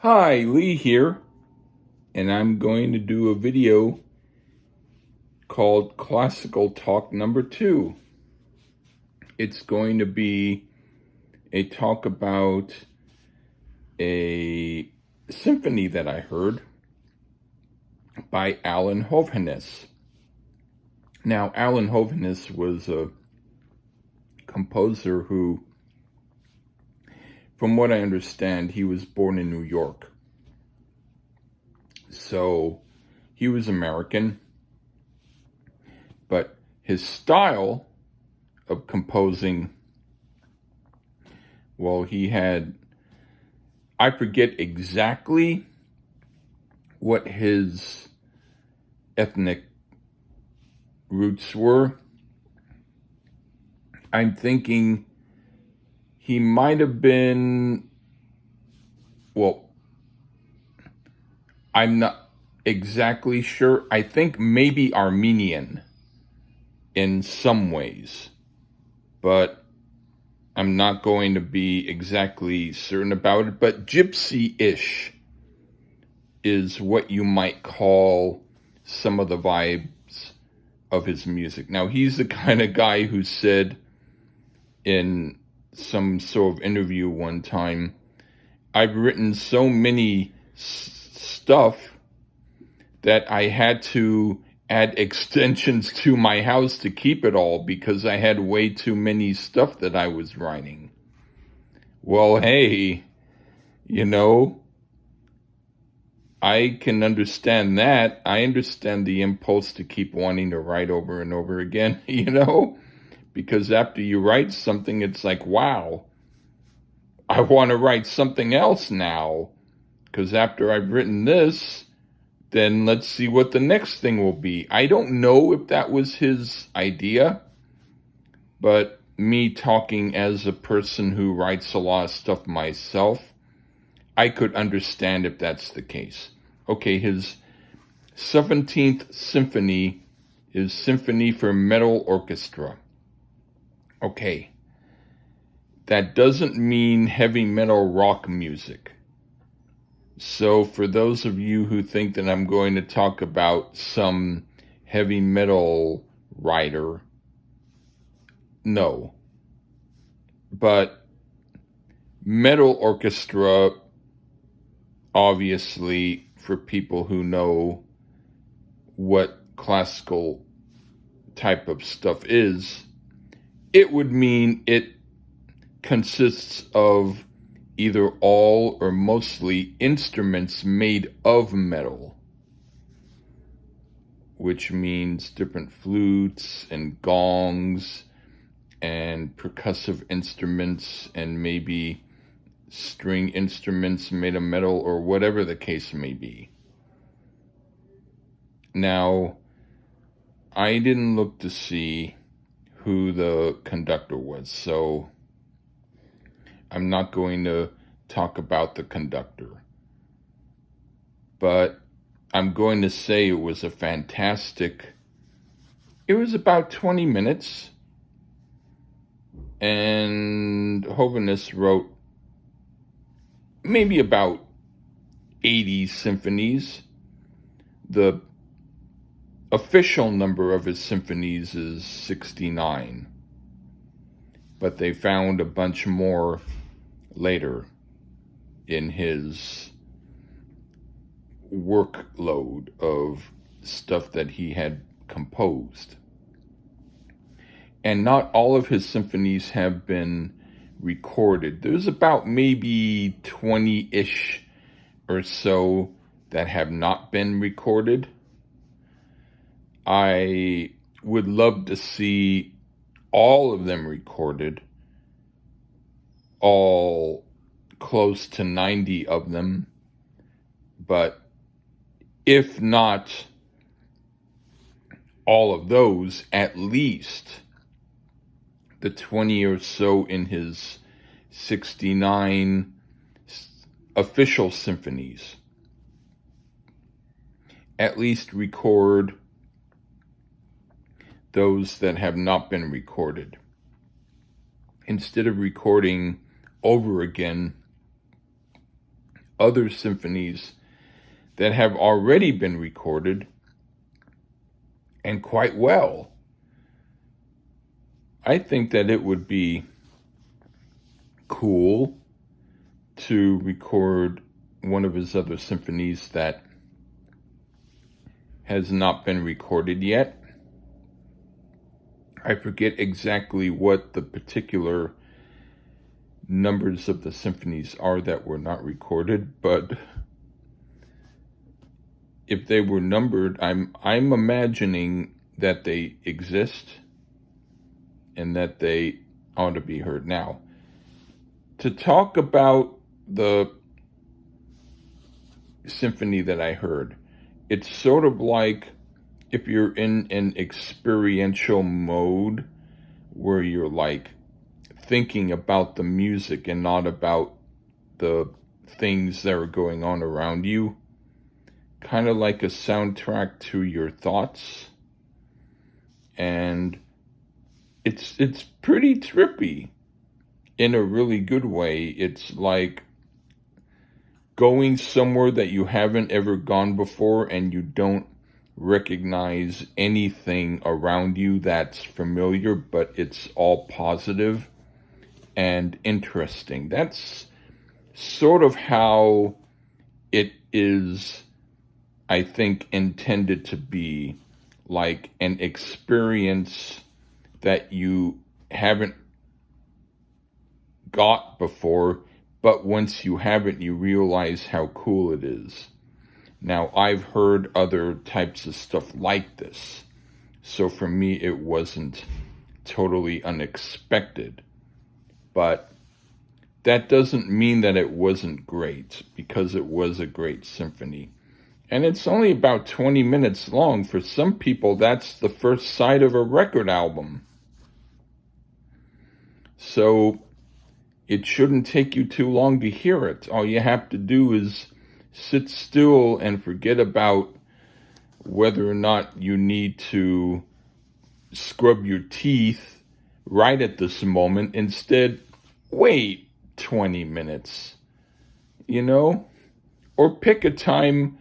Hi, Lee here, and I'm going to do a video called Classical Talk Number 2. It's going to be a talk about a symphony that I heard by Hovhaness. Now, Hovhaness was a composer who, from what I understand, he was born in New York. So he was American, but his style of composing, well, I forget exactly what his ethnic roots were. I'm thinking he might have been, well, I'm not exactly sure. I think maybe Armenian in some ways, but I'm not going to be exactly certain about it. But gypsy-ish is what you might call some of the vibes of his music. Now, he's the kind of guy who said in some sort of interview one time, I've written so many stuff that I had to add extensions to my house to keep it all because I had way too many stuff that I was writing. Well, hey, I can understand that. I understand the impulse to keep wanting to write over and over again, because after you write something, it's like, wow, I want to write something else now, because after I've written this, then let's see what the next thing will be. I don't know if that was his idea, but me talking as a person who writes a lot of stuff myself, I could understand if that's the case. Okay, his 17th symphony is Symphony for Metal Orchestra. Okay, that doesn't mean heavy metal rock music. So for those of you who think that I'm going to talk about some heavy metal writer, no. But metal orchestra, obviously, for people who know what classical type of stuff is, it would mean it consists of either all or mostly instruments made of metal, which means different flutes and gongs and percussive instruments and maybe string instruments made of metal or whatever the case may be. Now, I didn't look to see who the conductor was, so I'm not going to talk about the conductor. But I'm going to say it was it was about 20 minutes, and Hovhaness wrote maybe about 80 symphonies. The official number of his symphonies is 69, but they found a bunch more later in his workload of stuff that he had composed. And not all of his symphonies have been recorded. There's about maybe 20-ish or so that have not been recorded. I would love to see all of them recorded, all close to 90 of them, but if not all of those, at least the 20 or so in his 69 official symphonies. At least record those that have not been recorded. Instead of recording over again other symphonies that have already been recorded, and quite well. I think that it would be cool to record one of his other symphonies that has not been recorded yet. I forget exactly what the particular numbers of the symphonies are that were not recorded, but if they were numbered, I'm imagining that they exist and that they ought to be heard. Now, to talk about the symphony that I heard, it's sort of like if you're in an experiential mode where you're like thinking about the music and not about the things that are going on around you, kind of like a soundtrack to your thoughts. And it's pretty trippy in a really good way. It's like going somewhere that you haven't ever gone before and you don't recognize anything around you that's familiar, but it's all positive and interesting. That's sort of how it is, I think, intended to be, like an experience that you haven't got before, but once you have it, you realize how cool it is. Now, I've heard other types of stuff like this, so for me, it wasn't totally unexpected. But that doesn't mean that it wasn't great, because it was a great symphony. And it's only about 20 minutes long. For some people, that's the first side of a record album. So it shouldn't take you too long to hear it. All you have to do is sit still and forget about whether or not you need to scrub your teeth right at this moment. Instead, wait 20 minutes, or pick a time,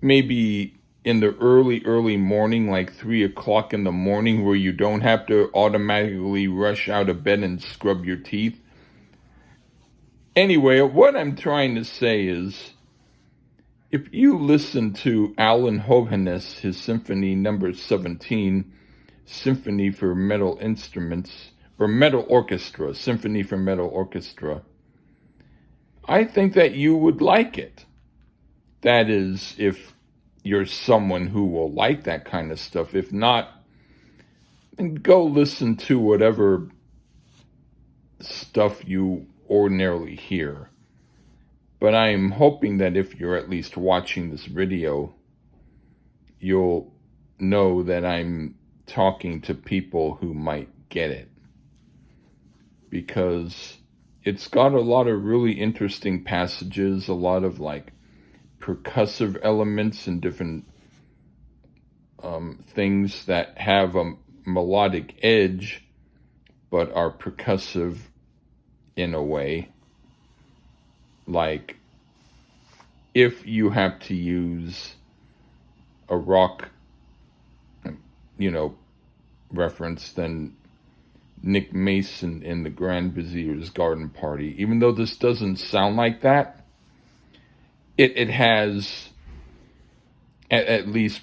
maybe in the early morning, like 3 o'clock in the morning, where you don't have to automatically rush out of bed and scrub your teeth. Anyway, what I'm trying to say is, if you listen to Alan Hovhaness, his Symphony number 17, Symphony for Metal Instruments, or Metal Orchestra, Symphony for Metal Orchestra, I think that you would like it. That is, if you're someone who will like that kind of stuff. If not, then go listen to whatever stuff you ordinarily hear. But I am hoping that if you're at least watching this video, you'll know that I'm talking to people who might get it. Because it's got a lot of really interesting passages, a lot of like percussive elements and different things that have a melodic edge, but are percussive in a way. Like, if you have to use a rock, reference, then Nick Mason in the Grand Vizier's Garden Party, even though this doesn't sound like that, it has, at least,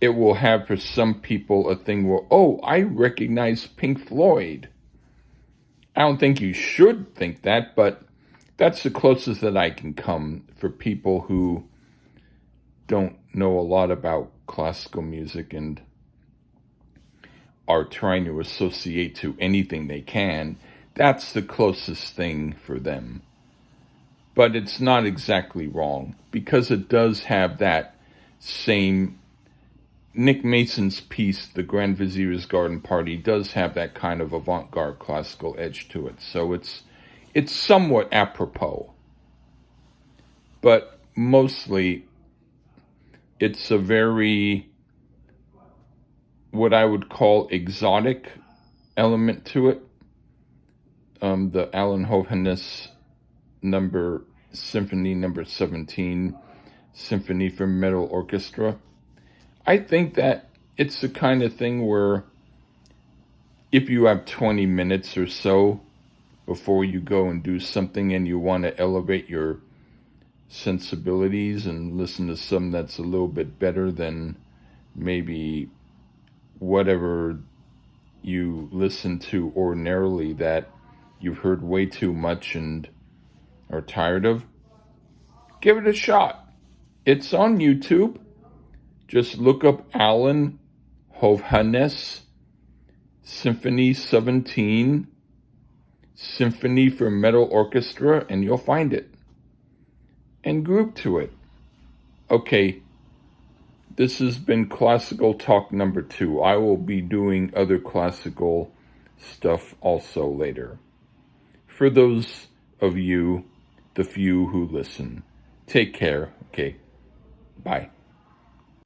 it will have for some people a thing where, oh, I recognize Pink Floyd. I don't think you should think that, but that's the closest that I can come for people who don't know a lot about classical music and are trying to associate to anything they can. That's the closest thing for them. But it's not exactly wrong, because it does have that same, Nick Mason's piece, The Grand Vizier's Garden Party, does have that kind of avant-garde classical edge to it. So it's somewhat apropos. But mostly, it's a very, what I would call, exotic element to it. The Alan Hovhaness number Symphony number 17, Symphony for Metal Orchestra. I think that it's the kind of thing where if you have 20 minutes or so before you go and do something and you want to elevate your sensibilities and listen to something that's a little bit better than maybe whatever you listen to ordinarily that you've heard way too much and are tired of, give it a shot. It's on YouTube. Just look up Alan Hovhaness, Symphony 17, Symphony for Metal Orchestra, and you'll find it. And group to it. Okay, this has been Classical Talk number 2. I will be doing other classical stuff also later. For those of you, the few who listen, take care. Okay, bye.